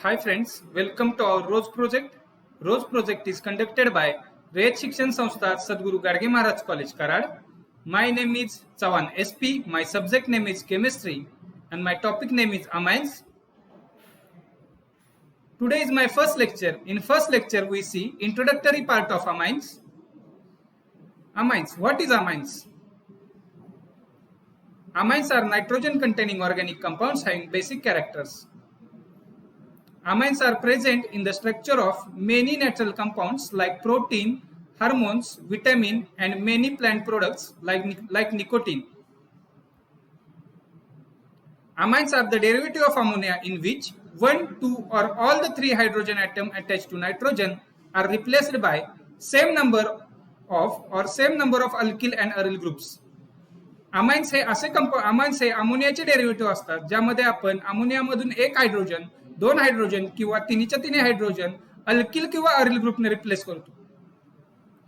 Hi friends, welcome to our ROSE project. ROSE project is conducted by Rayat Shikshan Sanstha Sadguru Gadge Maharaj College, Karad. My name is Chavan SP, my subject name is chemistry and my topic name is amines. Today is my first lecture. In first lecture we see introductory part of amines. Amines, what is amines? Amines are nitrogen containing organic compounds having basic characters. Amines are present in the structure of many natural compounds like protein, hormones, vitamin, and many plant products like nicotine. Amines are the derivative of ammonia in which one, two, or all the three hydrogen atoms attached to nitrogen are replaced by same number of alkyl and aryl groups. Amines हे अमोनियाचे derivative असतात ज्यामध्ये आपण अमोनियामधून एक hydrogen, दोन hydrogen किंवा तिन्हीच्या तिन्ही हायड्रोजन अल्किल किंवा अरिल ग्रुपने रिप्लेस करतो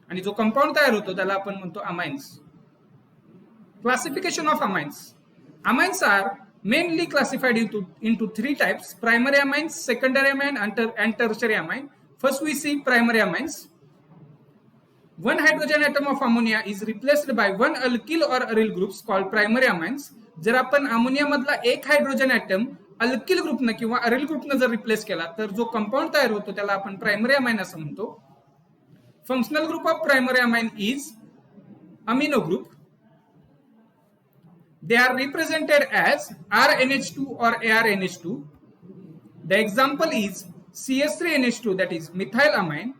आणि जो कंपाऊंड तयार होतो त्याला आपण म्हणतो amines. Classification of amines. Amines are mainly classified into three types: primary amines, secondary amine, and tertiary amine. First we see primary amines. One hydrogen atom of ammonia is replaced by one alkyl or aryl groups called primary amines. जर आपण ammonia मधला एक hydrogen atom alkyl ग्रुपनं किंवा aril ग्रुपनं जर replace केला तर जो compound तयार होतो त्याला आपण प्रायमरी अमाइन असं म्हणतो. Functional group of primary amine is amino group. They are represented as RNH2 or ARNH2. The example is CH3NH2, that is methylamine.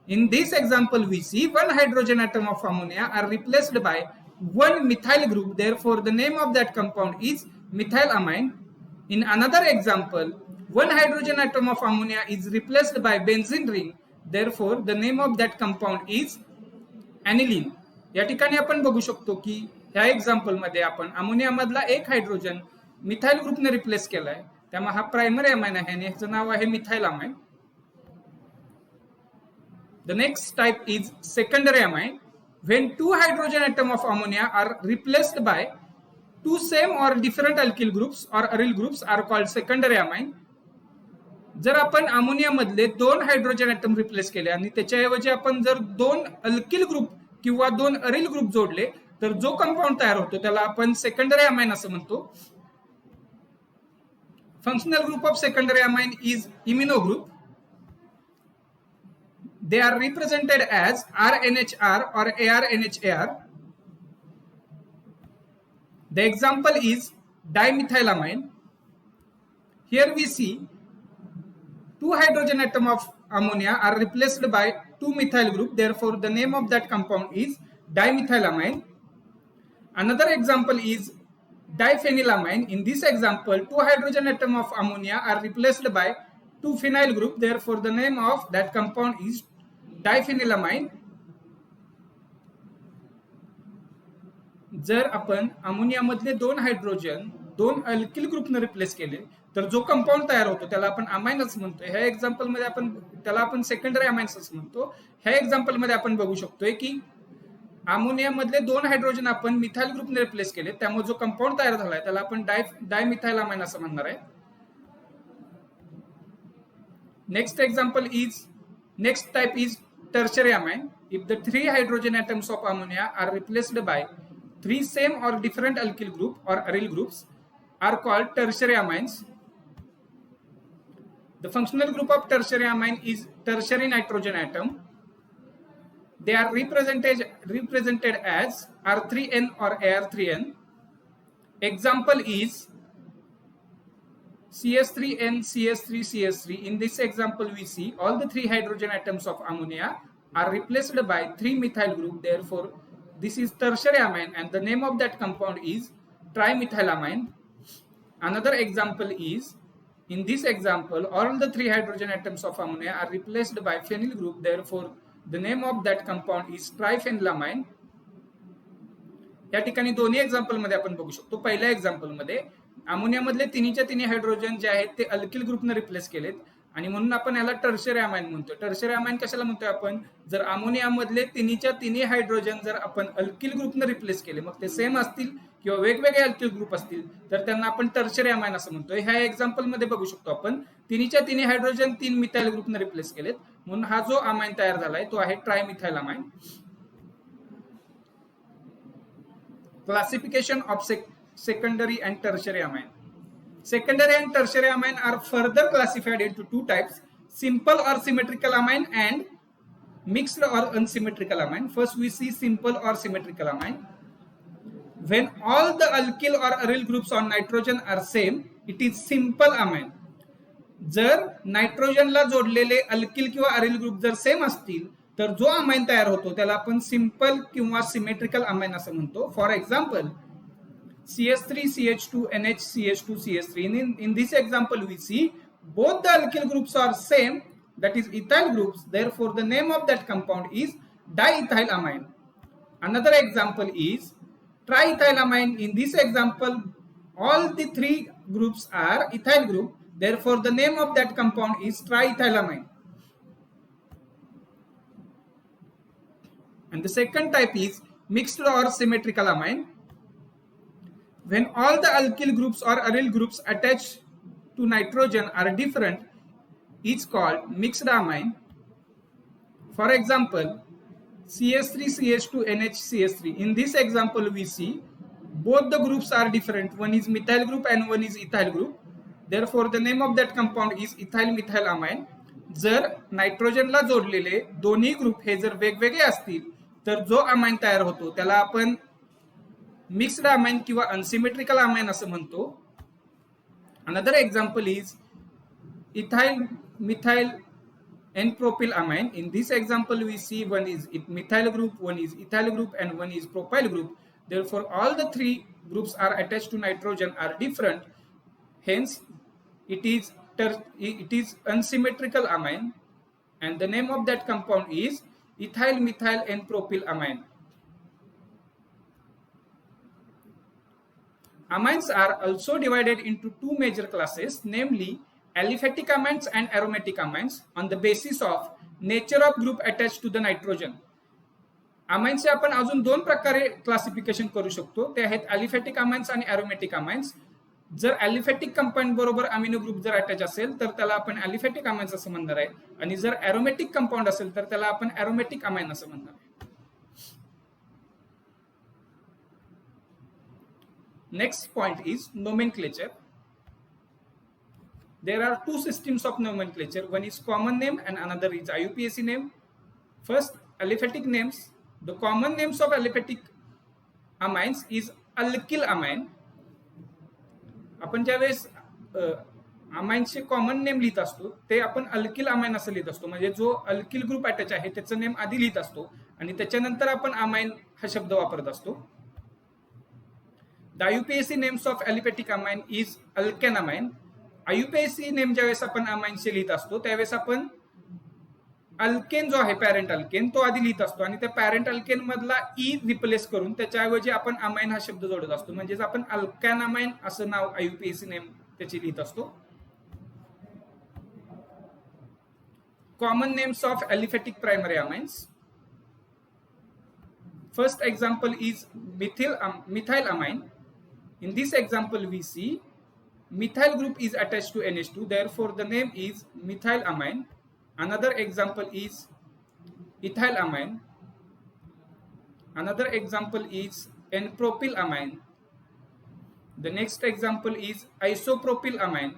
In this example, we see one hydrogen atom of ammonia are replaced by one methyl group. Therefore, the name of that compound is methylamine. In another example, one hydrogen atom of ammonia is replaced by benzene ring. Therefore, the name of that compound is aniline. या ठिकाणी आपण बघू शकतो की ह्या example मध्ये आपण ammonia मधला एक हायड्रोजन मिथाइल ग्रुपने रिप्लेस केलाय, त्यामुळे हा प्रायमरी अमाइन आहे आणि ह्याचं नाव आहे मिथाइलामाइन. The next type is secondary amine. When two hydrogen atom of ammonia are replaced by two same or different alkyl groups or aryl groups are called secondary amine. जर आपण ammonia मधले दोन hydrogen atom replace केले आणि त्याच्याऐवजी आपण जर दोन अल्किल ग्रुप किंवा दोन अरिल ग्रुप जोडले तर जो कंपाऊंड तयार होतो त्याला आपण सेकंडरी अमाइन असं म्हणतो. Functional group of secondary amine is imino group. They are represented as RNHR or ARNHAR. The example is dimethylamine. Here we see two hydrogen atom of ammonia are replaced by two methyl group. Therefore, the name of that compound is dimethylamine. Another example is diphenylamine. In this example, two hydrogen atom of ammonia are replaced by two phenyl group. Therefore, the name of that compound is diphenylamine. जर आपण ammonia मधले दोन hydrogen दोन alkyl ग्रुपने replace केले तर जो compound तयार होतो त्याला आपण अमाइनच म्हणतो. ह्या एक्झाम्पल मध्ये आपण त्याला आपण सेकंडरी अमाइन्स म्हणतो. ह्या एक्झाम्पल मध्ये आपण बघू शकतोय की अमोनिया मधले दोन हायड्रोजन आपण मिथाइल ग्रुपने रिप्लेस केले, त्यामुळे जो कंपाऊंड तयार झालाय त्याला आपण डायमिथाइलामाइन असं म्हणणार आहे. Next type is tertiary amine. If the three hydrogen atoms of ammonia are replaced by three same or different alkyl group or aryl groups are called tertiary amines. The functional group of tertiary amine is tertiary nitrogen atom. They are represented as R3N or Ar3N. Example is CH3N, CH3, CH3. In this example, we see all the three hydrogen atoms of ammonia are replaced by three methyl group. Therefore, this is tertiary amine and the name of that compound is trimethylamine. Another example is, in this example, all the three hydrogen atoms of ammonia are replaced by phenyl group. Therefore, the name of that compound is triphenylamine. या ठिकाणी दोन्ही example मध्ये आपण बघू शकतो. पहिल्या example मध्ये ammonia मधले तिन्हीच्या तिन्ही हायड्रोजन जे आहेत ते अल्किल ग्रुपने रिप्लेस केलेत आणि म्हणून आपण याला टर्शरी अमाइन म्हणतो. टर्शरी अमाइन कशाला म्हणतोय आपण? जर अमोनिया मधले तिन्हीच्या तिन्ही हायड्रोजन जर आपण अल्किल ग्रुपने रिप्लेस केले, मग ते सेम असतील किंवा वेगवेगळे अल्किल ग्रुप असतील, तर त्यांना आपण टर्शरी अमाइन असं म्हणतोय. ह्या एक्झाम्पल मध्ये बघू शकतो आपण तिन्हीच्या तिन्ही हायड्रोजन 3 मिथाइल ग्रुपने रिप्लेस केलेत, म्हणून हा जो अमाइन तयार झालाय तो आहे ट्रायमिथाइल amine. Classification of secondary and tertiary amine. Secondary and tertiary amine are further classified into two types: simple or symmetrical amine and mixed or unsymmetrical amine. First we see simple or symmetrical amine. When all the alkyl or aryl groups on nitrogen are same, it is simple amine. जर नायट्रोजनला जोडलेले alkyl किंवा aryl group जर same असतील तर जो amine तयार होतो त्याला आपण सिंपल किंवा सिमेट्रिकल अमाइन असं म्हणतो. For example CH3CH2NH CH2CH3. In this example we see both the alkyl groups are same, that is ethyl groups, therefore the name of that compound is diethyl amine. Another example is triethyl amine. In this example all the three groups are ethyl group, therefore the name of that compound is triethyl amine. And the second type is mixed or symmetrical amine. When all the alkyl groups or aryl groups attached to nitrogen are different, is called mixed amine. For example, CH3CH2NH CH3. In this example we see both the groups are different. One is methyl group and one is ethyl group. Therefore the name of that compound is ethyl methyl amine. जर नायट्रोजनला जोडलेले दोन्ही group हे जर वेगवेगळे असतील तर जो amine तयार होतो त्याला आपण मिक्स्ड अमाइन किंवा अनसिमेट्रिकल अमाइन असं म्हणतो. Another example is ethyl methyl N propyl amine. In this example we see one is methyl group, one is ethyl group and one is propyl group. Therefore all the three groups are attached to nitrogen are different, hence it is unsymmetrical amine, and the name of that compound is ethyl methyl and propyl amine. Amines are also divided into two major classes, namely aliphatic amines and aromatic amines, on the basis of nature of group attached to the nitrogen. अमाइन्सचे आपण अजून दोन प्रकारे classification करू शकतो, ते आहेत aliphatic amines आणि एरोमॅटिक amines. जर अलिफॅटिक कंपाऊंड बरोबर अमिनो ग्रुप जर अटॅच असेल तर त्याला आपण अलिफॅटिक अमाइन्स असं म्हणणार आहे, आणि जर एरोमॅटिक कंपाऊंड असेल तर त्याला आपण एरोमॅटिक अमाइन असं म्हणणार आहे. Next point is nomenclature. There are two systems of nomenclature. One is common name and another is IUPAC name. First, aliphatic names. The common names of aliphatic amines is alkyl amine. आपण ज्यावेळेस अमाइन्सचे common name लिहित असतो ते आपण alkyl amine असं लिहित असतो, म्हणजे जो अल्किल ग्रुप अटॅच आहे त्याचं नेम आधी लिहित असतो आणि त्याच्यानंतर आपण अमाइन हा शब्द वापरत असतो. The IUPAC names of aliphatic amine is alkane amine. IUPAC name ज्यावेळेस आपण अमाइन्सचे लिहित असतो त्यावेळेस आपण अल्केन जो आहे पॅरेंट अल्केन तो आधी लिहित असतो आणि त्या पॅरेंट अल्केन मधला ई रिप्लेस करून त्याच्याऐवजी आपण अमाइन हा शब्द जोडत असतो, म्हणजेच आपण अल्कॅन अमाइन असं नाव IUPAC नेम त्याची लिहित असतो. Common names of aliphatic primary amines. First example is methyl amine. In this example we see methyl group is attached to NH2, therefore the name is methyl amine. Another example is ethyl amine. Another example is N-propyl amine. The next example is isopropyl amine.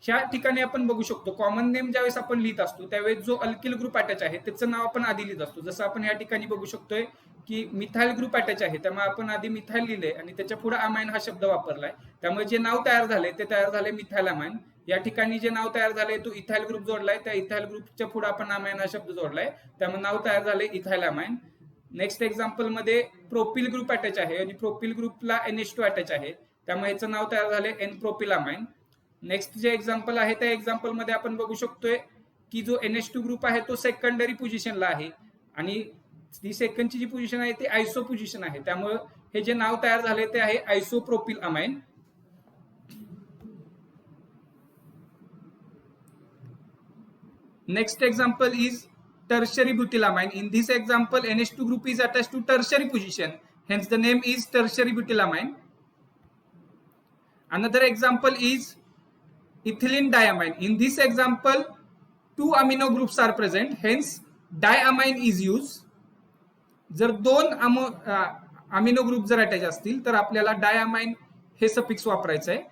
ह्या ठिकाणी आपण बघू शकतो common name ज्यावेळेस आपण लिहित असतो त्यावेळेस जो अल्किल ग्रुप अटॅच आहे त्याचं नाव आपण आधी लिहित असतो. जसं आपण या ठिकाणी बघू शकतोय की मिथाइल ग्रुप अटॅच आहे त्यामुळे आपण आधी मिथाइल लिहिलंय आणि त्याच्या पुढे अमाइन हा शब्द वापरलाय, त्यामुळे जे नाव तयार झाले ते तयार झाले मिथाइल अमाइन. या ठिकाणी जे नाव तयार झाले तो इथाइल ग्रुप जोडलाय, त्या इथाइल ग्रुपच्या पुढे आपण अमाइन हा शब्द जोडलाय, त्यामुळे नाव तयार झाले इथाइल अमाइन. नेक्स्ट एक्झाम्पल मध्ये प्रोपिल ग्रुप अटॅच आहे आणि प्रोपिल ग्रुपला NH2 अटॅच आहे त्यामुळे याचं नाव तयार झाले एन प्रोपिल अमाइन. नेक्स्ट जे एक्झाम्पल आहे त्या एक्झाम्पल मध्ये आपण बघू शकतोय की जो NH2 ग्रुप आहे तो सेकंडरी पोझिशनला आहे आणि ती सेकंडची जी पोझिशन आहे ती आयसो पोझिशन आहे, त्यामुळे हे जे नाव तयार झाले ते आहे isopropyl amine. Next example is tertiary butylamine. In this example, NH2 group is attached to tertiary position. Hence, the name is tertiary butylamine. Another example is ethylene diamine. In this example, two amino groups are present. Hence, diamine is used. जर दोन amino group जर attach असतील तर आपल्याला diamine हे suffix वापरायचं आहे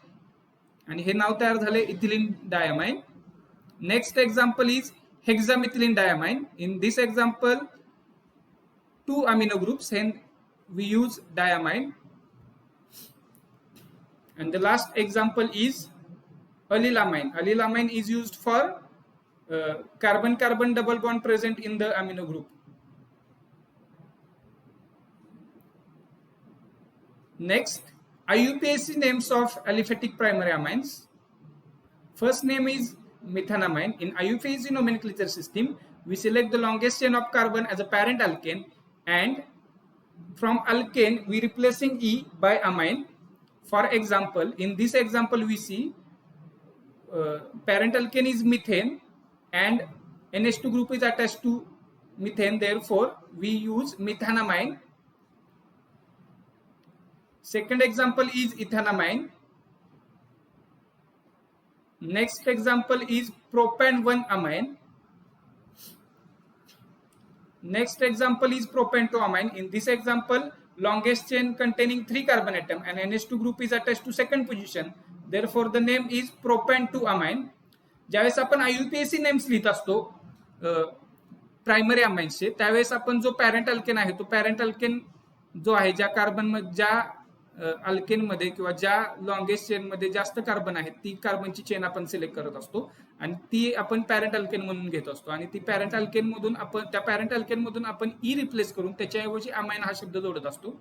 आणि हे नाव तयार झाले ethylene diamine. Next example is hexamethylene diamine. In this example two amino groups hence we use diamine. And the last example is allylamine. Allylamine is used for carbon-carbon double bond present in the amino group. Next, IUPAC names of aliphatic primary amines. First name is methanamine. In IUPAC nomenclature system, we select the longest chain of carbon as a parent alkane, and from alkane we replacing E by amine. For example, in this example we see parent alkane is methane and NH2 group is attached to methane, therefore we use methanamine. Second example is ethanamine. Next example is propan-1 amine. Next example is propan-2 amine. In this example, longest chain containing 3 carbon atom and NH2 group is attached to second position. Therefore, the name is propan-2 amine. ज्यावेळेस आपण IUPAC names लिहित असतो primary अमाइन्सचे, त्यावेळेस आपण जो parent alkane आहे तो parent alkane जो आहे ज्या कार्बन ज्या अल्केन मध्ये किंवा ज्या लॉंगेस्ट चेन मध्ये जास्त कार्बन आहेत ती कार्बनची चेन आपण सिलेक्ट करत असतो आणि ती आपण पॅरेंट अल्केन म्हणून घेत असतो आणि ती पॅरेंट अल्केन मधून आपण त्या पॅरेंट अल्केन मधून आपण ई रिप्लेस करून त्याच्याऐवजी अमाइन हा शब्द जोडत असतो.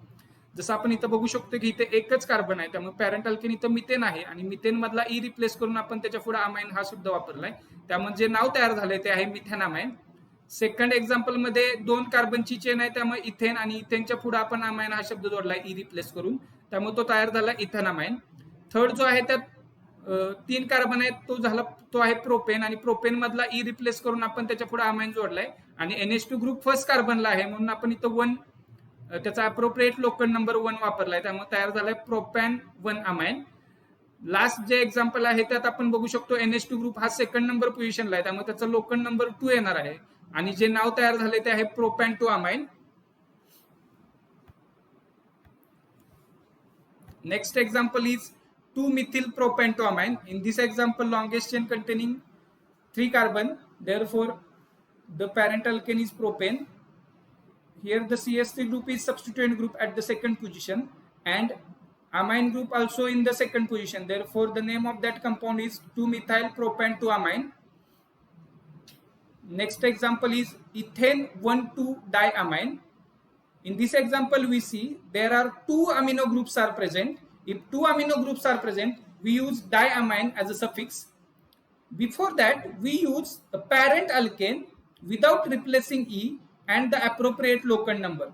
जसं आपण इथं बघू शकतो की इथे एकच कार्बन आहे, त्यामुळे पॅरेंट अल्केन इथं मिथेन आहे आणि मिथेन मधला ई रिप्लेस करून आपण त्याच्या पुढे अमाइन हा शब्द वापरलाय, त्यामुळे जे नाव तयार झालंय ते आहे मिथेनामाइन. सेकंड एक्झाम्पल मध्ये 2 कार्बनची चेन आहे, त्यामुळे इथेन आणि इथेनच्या पुढे आपण अमाइन हा शब्द जोडलाय ई रिप्लेस करून, त्यामुळे तो तयार झाला इथेनामाइन. थर्ड जो आहे त्यात 3 कार्बन आहेत तो आहे प्रोपेन आणि प्रोपेन मधला ई रिप्लेस करून आपण त्याच्या पुढे अमाइन जोडलाय आणि NH2 ग्रुप फर्स्ट कार्बनला आहे म्हणून आपण इथं 1 त्याचा अप्रोप्रिएट लोकल नंबर 1 वापरलाय, त्यामुळे तयार झालाय प्रोपॅन-1 अमाइन. लास्ट जे एक्झाम्पल आहे त्यात आपण बघू शकतो NH2 ग्रुप हा सेकंड नंबर पोझिशनला आहे, त्यामुळे त्याचा लोकल नंबर 2 येणार आहे आणि जे नाव तयार झाले ते आहे प्रोपॅन-2 amine. Next example is 2-methyl propan-2 amine. In this example, longest chain containing 3 carbon. Therefore, the parent alkane is propane. Here, the CH3 group is substituent group at the second position, and amine group also in the second position. Therefore, the name of that compound is 2-methyl propan-2 amine. Next example is ethane 1,2 diamine. In this example, we see there are 2 amino groups are present. If 2 amino groups are present, we use diamine as a suffix. Before that, we use a parent alkane without replacing E and the appropriate local number.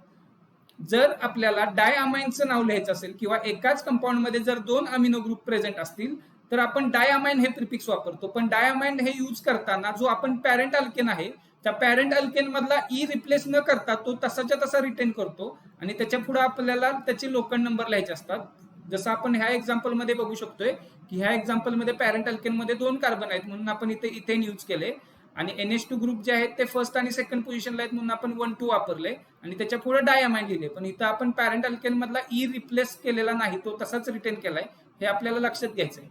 जर आपल्याला डायअमाइनचं नाव लिहायचं असेल किंवा एकाच compound मध्ये जर 2 amino group present असतील तर आपण डायअमाइन हे प्रिफिक्स वापरतो, पण डायअमाइन हे यूज करताना जो आपण पॅरेंट अल्केन आहे त्या पॅरेंट अल्केन मधला ई रिप्लेस न करता तो तसाच्या तसा रिटेन करतो आणि त्याच्या पुढे आपल्याला त्याचे लोकल नंबर लिहायचे असतात. जसं आपण ह्या एक्झाम्पल मध्ये बघू शकतोय की ह्या एक्झाम्पल मध्ये पॅरेंट अल्केन मध्ये 2 कार्बन आहेत म्हणून आपण इथे इथेन यूज केले आणि NH2 ग्रुप जे आहेत ते फर्स्ट आणि सेकंड पोझिशनला आहेत म्हणून आपण 1,2 वापरले आणि त्याच्या पुढे डायअमाइन लिहिले, पण इथं आपण पॅरेंट अल्केन मधला ई रिप्लेस केलेला नाही, तो तसाच रिटेन केलाय, हे आपल्याला लक्षात घ्यायचं आहे.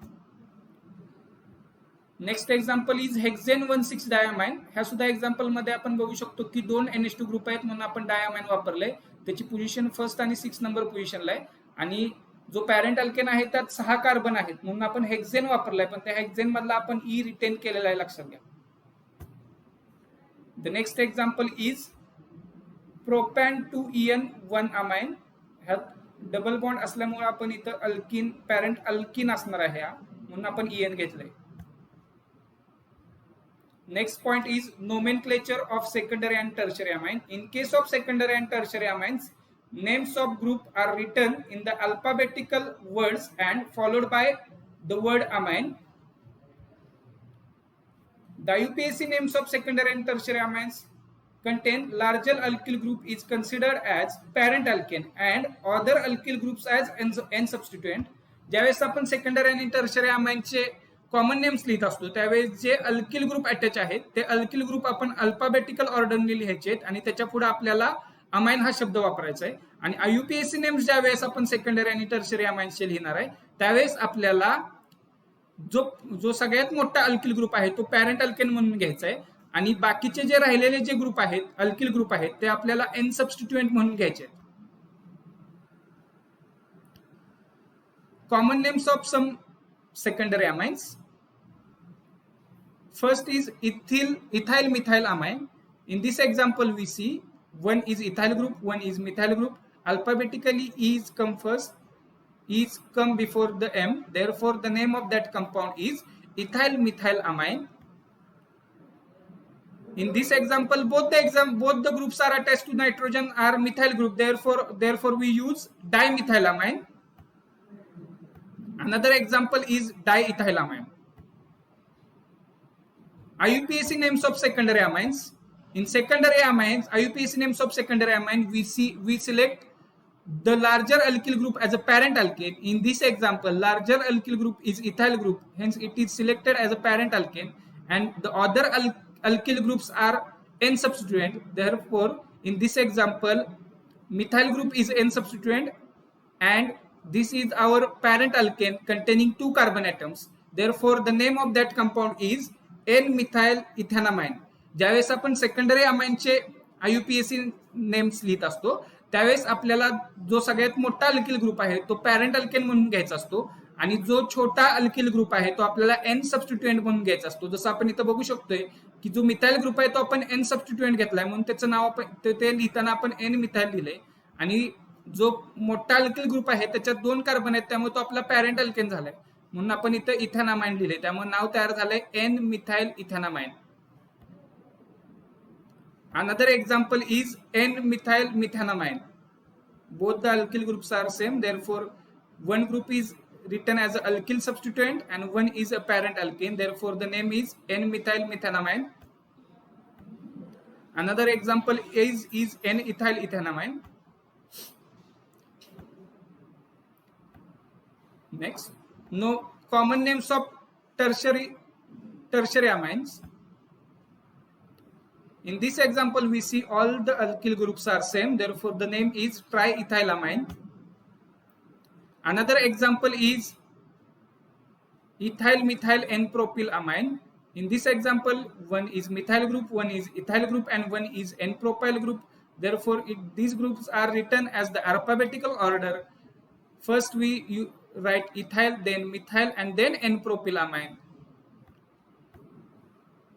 Next example is hexane 1,6 diamine. ह्या सुद्धा एक्झाम्पल मध्ये आपण बघू शकतो की 2 NH2 ग्रुप आहेत म्हणून आपण डायअमाइन वापरले, त्याची पोझिशन फर्स्ट आणि 6 नंबर पोझिशनला आहे आणि जो पॅरेंट अल्केन आहे त्यात 6 कार्बन आहेत म्हणून आपण हेक्सेन वापरलाय, पण त्या हेक्सेन मधला आपण ई रिटेन केलेला आहे, लक्षात घ्या. The next example is propan-2-en-1 amine. ह्यात डबल बॉन्ड असल्यामुळे आपण इथं अल्किन पॅरेंट अल्किन असणार आहे म्हणून आपण EN घेतलंय. Next point is nomenclature of secondary and tertiary amine. In case of secondary and tertiary amines, names of group are written in the alphabetical words and followed by the word amine. The IUPAC names of secondary and tertiary amines contain larger alkyl group is considered as parent alkane and other alkyl groups as N substituent. ज्यावेळेस आपण secondary आणि tertiary अमाइनचे common names लिहित असतो त्यावेळेस जे alkyl group attach आहेत ते alkyl group आपण alphabetical ऑर्डरने लिहायचे आहेत आणि त्याच्या पुढे आपल्याला अमाइन हा शब्द वापरायचा आहे. आणि आययुपीएसी नेम्स ज्यावेळेस आपण सेकंडरी आणि टर्शरी अमाइन्सचे लिहिणार आहे त्यावेळेस आपल्याला जो सगळ्यात मोठा अल्किल ग्रुप आहे तो पॅरेंट अल्केन म्हणून घ्यायचा आहे आणि बाकीचे जे राहिलेले जे ग्रुप आहेत अल्किल ग्रुप आहेत ते आपल्याला एन सबस्टिट्युएंट म्हणून घ्यायचे आहेत. Common names of some secondary amines. First is ethyl methyl amine. In this example we see one is ethyl group, one is methyl group. Alphabetically E is come first, E is come before the M, therefore the name of that compound is ethyl methyl amine. In this example both the groups are attached to nitrogen are methyl group, therefore we use dimethylamine. Another example is diethylamine. IUPAC names of secondary amines. In secondary amines, IUPAC names of secondary amine, we select the larger alkyl group as a parent alkane. In this example, larger alkyl group is ethyl group, hence it is selected as a parent alkane, and the other alkyl groups are N substituent. Therefore, in this example, methyl group is N substituent, and this is our parent alkane containing 2 carbon atoms. Therefore, the name of that compound is N-methyl ethanamine. ज्यावेळेस आपण secondary अमाइनचे आययुपीएसी names लिहित असतो त्यावेळेस आपल्याला जो सगळ्यात मोठा alkyl group आहे तो पॅरेंट अल्केन म्हणून घ्यायचा असतो आणि जो छोटा अल्किल ग्रुप आहे तो आपल्याला एन सबस्टिट्युएंट म्हणून घ्यायचा असतो. जसं आपण इथं बघू शकतोय की जो मिथाइल ग्रुप आहे तो आपण एन सबस्टिट्युएंट घेतलाय म्हणून त्याचं नाव आपण ते लिहिताना आपण एन मिथाइल लिहिलंय आणि जो मोठा अल्किल ग्रुप आहे त्याच्यात 2 कार्बन आहेत त्यामुळे तो आपला पॅरेंट अल्केन झालाय म्हणून आपण इथं इथॅनामाइन लिहिले त्यामुळे नाव तयार झालंय N methyl ethanamine. Another example is N-methyl methanamine. Both the alkyl groups are same, therefore one group is written as an alkyl substituent and one is a parent alkane, therefore the name is N-methyl methanamine. Another example is N-ethyl ethanamine. Next, no common names of tertiary amines. In this example, we see all the alkyl groups are same, therefore the name is triethylamine. Another example is ethyl methyl N-propyl amine. In this example, one is methyl group, one is ethyl group, and one is N-propyl group. Therefore, these groups are written as the alphabetical order. First, we write ethyl, then methyl, and then N-propyl amine.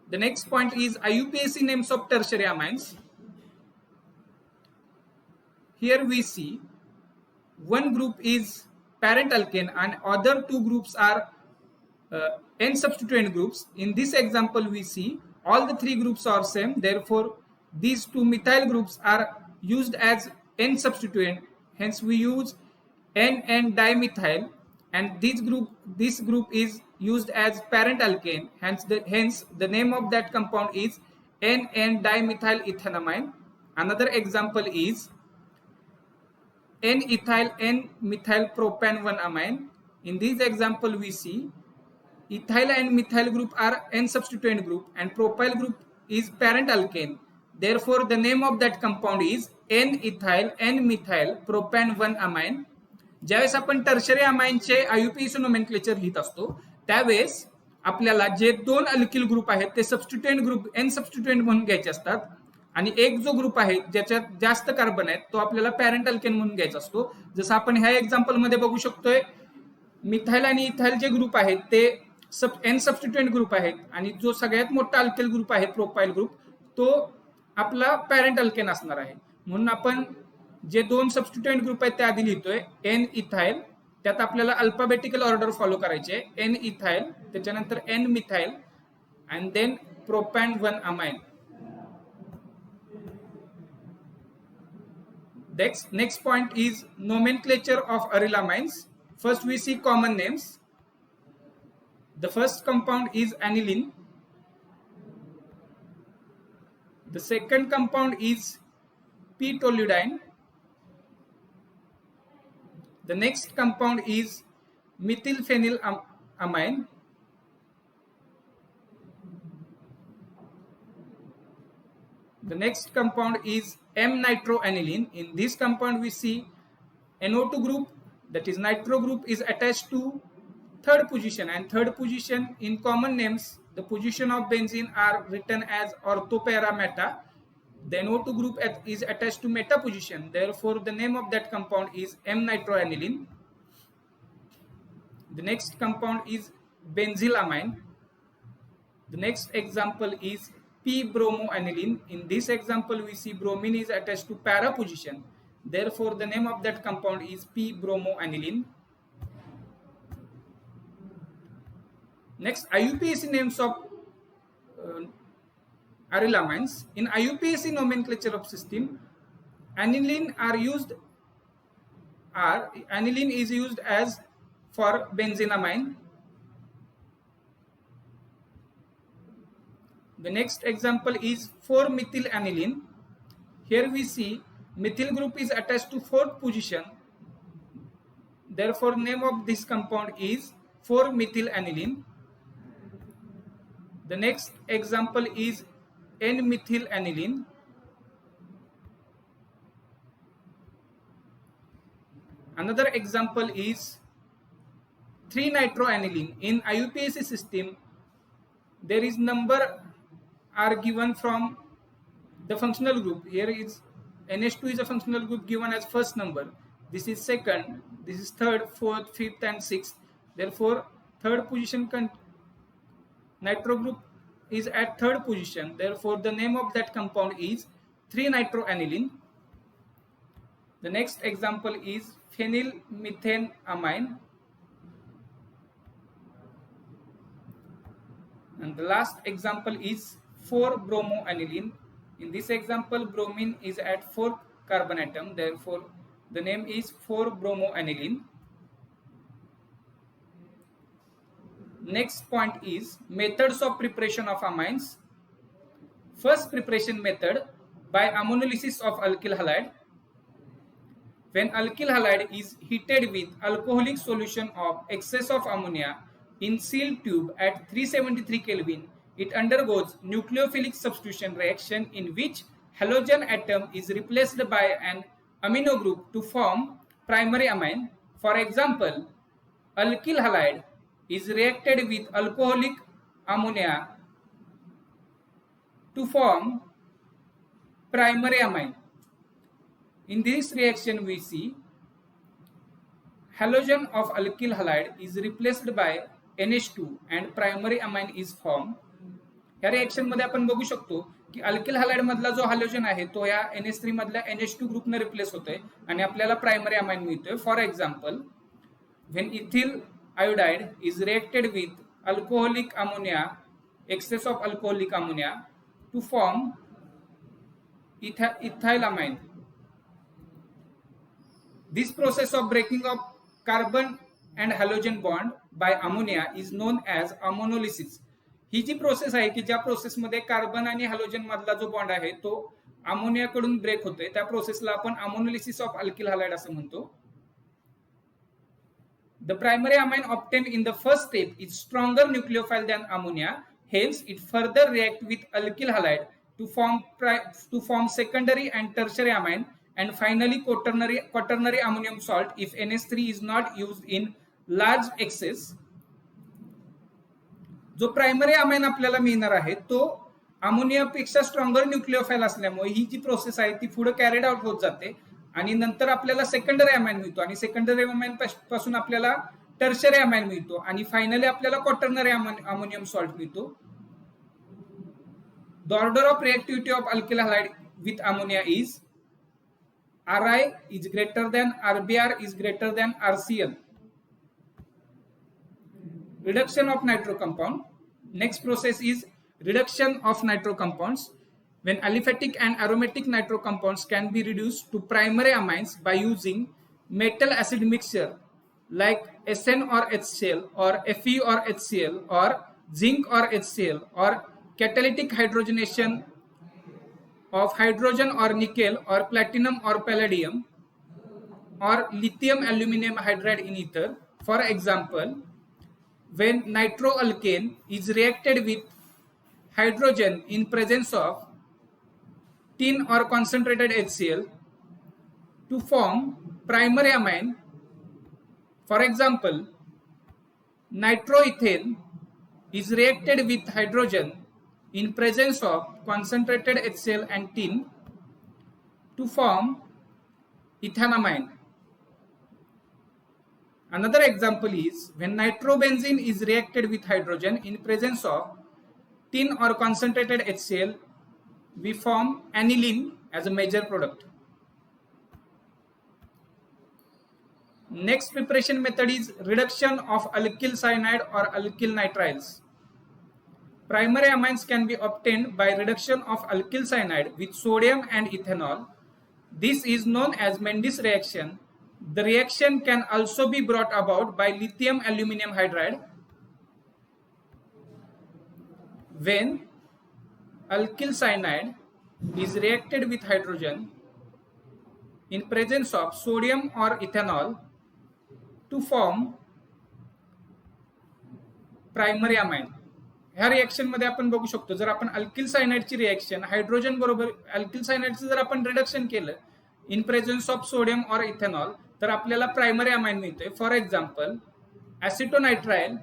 The next point is IUPAC names of tertiary amines. Here we see one group is parent alkane and other 2 groups are N substituent groups. In this example, we see all the 3 groups are same. Therefore, these 2 methyl groups are used as N substituent. Hence, we use N dimethyl, and this group is used as parent alkane. Hence the name of that compound is N dimethyl ethanamine. Another example is N-ethyl N-methyl propan 1 amine. In this example, we see ethyl and methyl group are N substituent group and propyl group is parent alkane. Therefore, the name of that compound is N-ethyl N-methyl propan 1 amine. ज्यावेळेस आपण tertiary अमाइनचे आययुपीएसी nomenclature लिहित असतो त्यावेळेस आपल्याला जे 2 alkyl group आहेत ते substituent group N substituent म्हणून घ्यायचे असतात आणि एक जो ग्रुप आहे ज्याच्यात जास्त कार्बन आहेत तो आपल्याला पॅरेंट अल्केन म्हणून घ्यायचा असतो. जसं आपण ह्या एक्झाम्पल मध्ये बघू शकतोय मिथाइल आणि इथाइल जे ग्रुप आहेत ते एन सबस्टिट्युएंट ग्रुप आहेत आणि जो सगळ्यात मोठा अल्किल ग्रुप आहे प्रोपाइल ग्रुप तो आपला पॅरेंट अल्केन असणार आहे. म्हणून आपण जे 2 सबस्टिट्युएंट ग्रुप आहेत ते आधी लिहितोय एन इथाइल, त्यात आपल्याला अल्फाबेटिकल ऑर्डर फॉलो करायचे एन इथाइल, त्याच्यानंतर N methyl and then propan 1 amine. Next point is nomenclature of aryl amines. First we see common names. The first compound is aniline. The second compound is p-toluidine. The next compound is methylphenylamine. The next compound is M-nitroaniline. In this compound we see NO2 group, that is nitro group, is attached to third position, and third position in common names, the position of benzene are written as orthopara meta. The NO2 group is attached to meta position, therefore the name of that compound is M-nitroaniline. The next compound is benzylamine. The next example is p-bromoaniline. In this example we see bromine is attached to para position, therefore the name of that compound is p-bromoaniline. Next, IUPAC names of arylamines. In IUPAC nomenclature of system, aniline is used as for benzenamine. The next example is 4-methylaniline. Here we see methyl group is attached to fourth position, therefore name of this compound is 4-methylaniline. The next example is N-methylaniline. Another example is 3-nitroaniline. In IUPAC system, there is number are given from the functional group. Here is NH2 is a functional group given as first number. This is second, this is third, fourth, fifth and sixth. Therefore, third position nitro group is at third position. Therefore, the name of that compound is 3-nitroaniline. The next example is phenylmethanamine. And the last example is 4-bromoaniline. In this example, bromine is at fourth carbon atom. Therefore, the name is 4-bromoaniline. Next point is methods of preparation of amines. First preparation method, by ammonolysis of alkyl halide. When alkyl halide is heated with alcoholic solution of excess of ammonia in sealed tube at 373 Kelvin, it undergoes nucleophilic substitution reaction in which halogen atom is replaced by an amino group to form primary amine. For example, alkyl halide is reacted with alcoholic ammonia to form primary amine. In this reaction we see halogen of alkyl halide is replaced by NH2 and primary amine is formed. या reaction मध्ये आपण बघू शकतो की alkyl halide मधला जो halogen आहे तो या NH3 मधल्या NH2 ग्रुप ने रिप्लेस होतोय आणि आपल्याला प्रायमरी अमाइन मिळतोय. For example, when ethyl iodide is reacted with alcoholic ammonia, excess of alcoholic ammonia to form ethylamine. This process of breaking of carbon and halogen bond by ammonia is known as ammonolysis. ही जी process आहे की ज्या process मध्ये carbon आणि halogen मधला जो bond आहे तो अमोनिया कडून ब्रेक होतोय, त्या प्रोसेसला आपण अमोनोलिसिस ऑफ अल्किल हलाइड असं म्हणतो. The primary amine obtained in the first step is stronger nucleophile than ammonia. Hence, it further react with alkyl halide to form secondary and tertiary amine, and finally quaternary ammonium salt if NH3 is not used in large excess. जो primary amine आपल्याला मिळणार आहे तो अमोनियापेक्षा stronger न्यूक्लिओफाइल असल्यामुळे ही जी process आहे ती पुढे कॅरीड आउट होत जाते आणि नंतर आपल्याला सेकंडरी अमाइन मिळतो आणि सेकंडरी अमाइन पासून आपल्याला टर्शरी अमाइन मिळतो आणि फायनली आपल्याला क्वाटर्नरी अमोनियम सॉल्ट मिळतो. The order of reactivity of alkyl halide with ammonia is Ri is greater than Rbr is greater than RCl. Reduction of nitro compound. Next process is reduction of nitro compounds. When aliphatic and aromatic nitro compounds can be reduced to primary amines by using metal acid mixture like SN or HCl or Fe or HCl or zinc or HCl or catalytic hydrogenation of hydrogen or nickel or platinum or palladium or lithium aluminum hydride in ether. For example, when nitroalkane is reacted with hydrogen in presence of tin or concentrated HCl to form primary amine. For example, nitroethane is reacted with hydrogen in presence of concentrated HCl and tin to form ethanamine. Another example is when nitrobenzene is reacted with hydrogen in presence of tin or concentrated HCl, we form aniline as a major product. Next preparation method is reduction of alkyl cyanide or alkyl nitriles. Primary amines can be obtained by reduction of alkyl cyanide with sodium and ethanol. This is known as Mendes reaction. The reaction can also be brought about by lithium aluminum hydride. When alkyl cyanide is reacted with hydrogen in presence of sodium or ethanol to form primary amine. ह्या reaction मध्ये आपण बघू शकतो, जर आपण alkyl सायनाइडची reaction hydrogen बरोबर alkyl सायनाइडचं जर आपण रिडक्शन केलं इन प्रेझेन्स ऑफ सोडियम और इथेनॉल, तर आपल्याला प्रायमरी अमाइन मिळतोय. For example, acetonitrile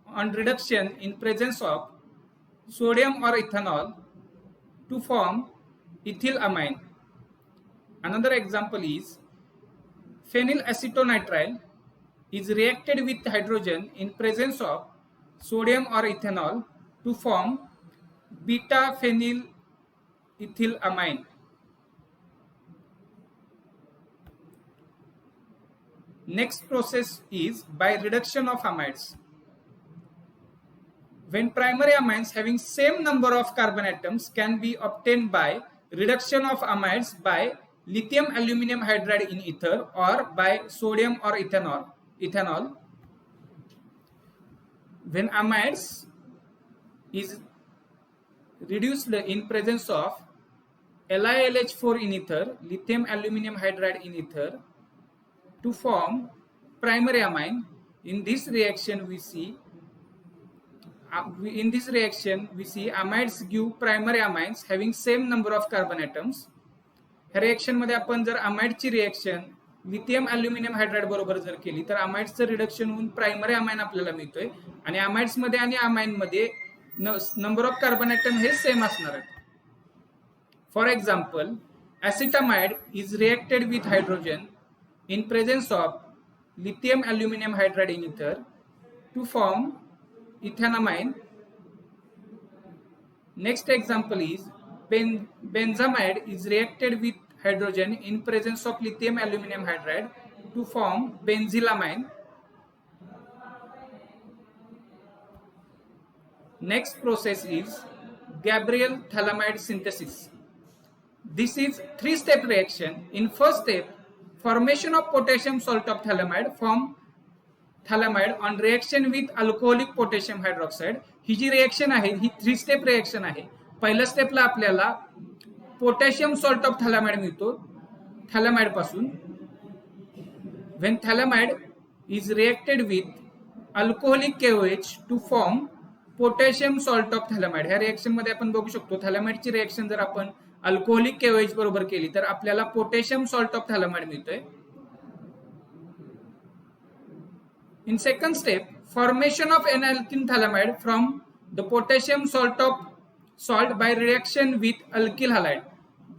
on reduction in presence of sodium or ethanol to form ethyl amine. Another example is phenylacetonitrile is reacted with hydrogen in presence of sodium or ethanol to form beta phenyl ethyl amine. Next process is by reduction of amides. When primary amines having same number of carbon atoms can be obtained by reduction of amides by lithium aluminum hydride in ether or by sodium or ethanol. When amides is reduced in presence of LiLH4 in ether, lithium aluminum hydride in ether to form primary amine. In this reaction we see amides give primary amines having same number of carbon atoms. ह्या reaction मध्ये आपण जर अमाइडची reaction lithium aluminium hydride बरोबर जर केली तर अमाइड्सचं रिडक्शन होऊन प्रायमरी अमाइन आपल्याला मिळतोय. आणि अमाइड्स मध्ये आणि अमाइन मध्ये नंबर ऑफ कार्बन ॲटम हे सेम असणार आहेत. For example, acetamide is reacted with hydrogen in presence of lithium aluminium hydride in ether to form ethanamine. Next example is benzamide is reacted with hydrogen in presence of lithium aluminum hydride to form benzylamine. Next process is Gabriel phthalimide synthesis. This is three-step reaction. In first step, formation of potassium salt of phthalimide form phthalimide on reaction with alcoholic potassium hydroxide. ही जी reaction आहे ही 3 step reaction आहे. पहिल्या स्टेपला आपल्याला potassium salt of थॅलामाइड मिळतो phthalimide पासून. When phthalimide is reacted with alcoholic KOH to form potassium salt of phthalimide. ह्या रिएक्शन मध्ये आपण बघू शकतो थॅलामाइडची रिएक्शन जर आपण अल्कोहोलिक KOH बरोबर केली तर आपल्याला पोटॅशियम सॉल्ट ऑफ थॅलामाइड मिळतोय. In second step, formation of N-alkene phthalimide from the potassium salt by reaction with alkyl halide.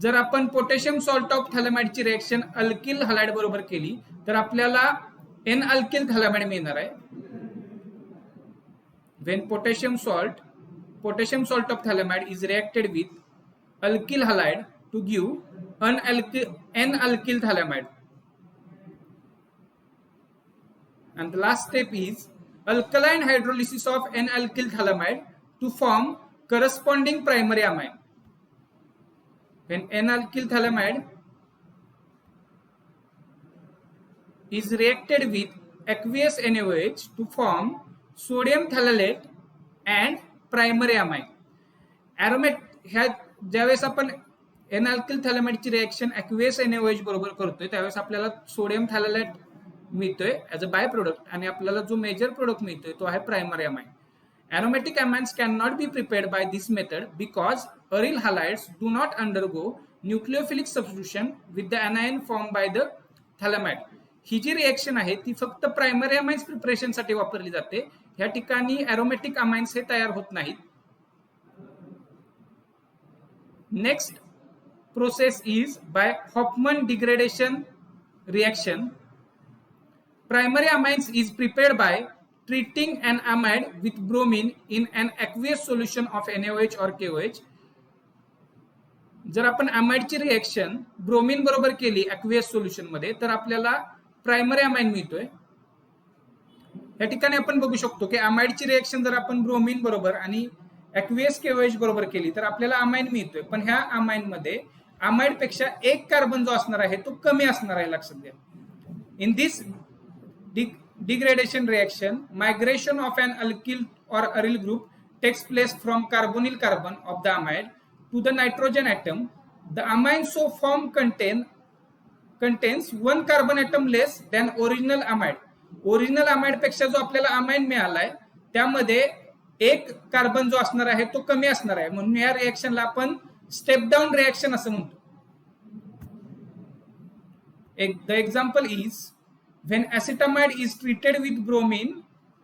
जर आपण पोटॅशियम सॉल्ट ऑफ थॅलामाइडची रिएक्शन अल्किल हलाइड बरोबर केली तर आपल्याला N-alkyl phthalimide मिळणार आहे. When potassium salt of phthalimide is reacted with alkyl halide to give N-alkyl phthalimide. And the last step is alkaline hydrolysis of N-alkyl phthalimide to form corresponding primary amine. When N-alkyl phthalimide is reacted with aqueous NaOH to form sodium phthalate and primary amine. ह्या ज्यावेळेस आपण N alkyl थॅलेमाइडची reaction aqueous NaOH बरोबर करतोय त्यावेळेस आपल्याला sodium थॅलेलाइट मिळतोय as a by product आणि आपल्याला जो मेजर प्रोडक्ट मिळतोय तो आहे primary amine. Aromatic amines cannot be prepared by this method because aryl halides do not undergo nucleophilic substitution with the anion formed by the thalamide. ही जी reaction आहे ती फक्त प्रायमरी अमाइन्स प्रिपरेशनसाठी वापरली जाते. ह्या ठिकाणी एरोमॅटिक अमाइन्स हे तयार होत नाहीत. Next process is by Hoffman degradation reaction. Primary amines is prepared by treating an amide with bromine in an aqueous solution of NaOH or KOH. जर आपण अमाइडची रिएक्शन ब्रोमिन बरोबर केली aqueous सोल्युशन मध्ये तर आपल्याला प्रायमरी अमाइन मिळतोय. या ठिकाणी आपण बघू शकतो की अमाइडची रिएक्शन जर आपण ब्रोमिन बरोबर आणि aqueous KOH बरोबर केली तर आपल्याला अमाइन मिळतोय. पण ह्या अमाइन मध्ये अमाइड पेक्षा एक कार्बन जो असणार आहे तो कमी असणार आहे, लक्षात घ्या. In this degradation reaction, migration of an alkyl or aryl group takes place from carbonyl carbon of the amide to the nitrogen atom. The amine so formed contains one carbon atom less than original amide. Original amide पेक्षा जो आपल्याला amine मिळालाय त्यामध्ये एक carbon जो असणार आहे तो कमी असणार आहे, म्हणून या रिएक्शनला आपण स्टेप डाउन रिएक्शन असं म्हणतो. The example is when acetamide is treated with bromine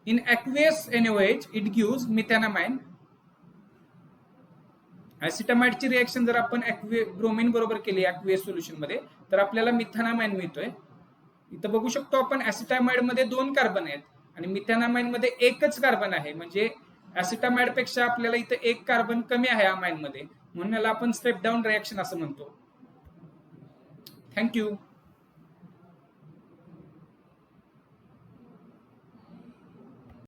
in aqueous NaOH, it gives methanamine. acetamide ची रिएक्शन जर आपण ब्रोमिन बरोबर केली aqueous सोल्युशन मध्ये तर आपल्याला मिथॅनामाइन मिळतोय. इथं बघू शकतो आपण acetamide मध्ये 2 कार्बन आहेत आणि मिथॅनामाइन मध्ये एकच कार्बन आहे, म्हणजे acetamide पेक्षा आपल्याला इथं एक कार्बन कमी आहे अमाइन मध्ये, म्हणून याला आपण स्टेप डाउन रिएक्शन असं म्हणतो. थँक्यू.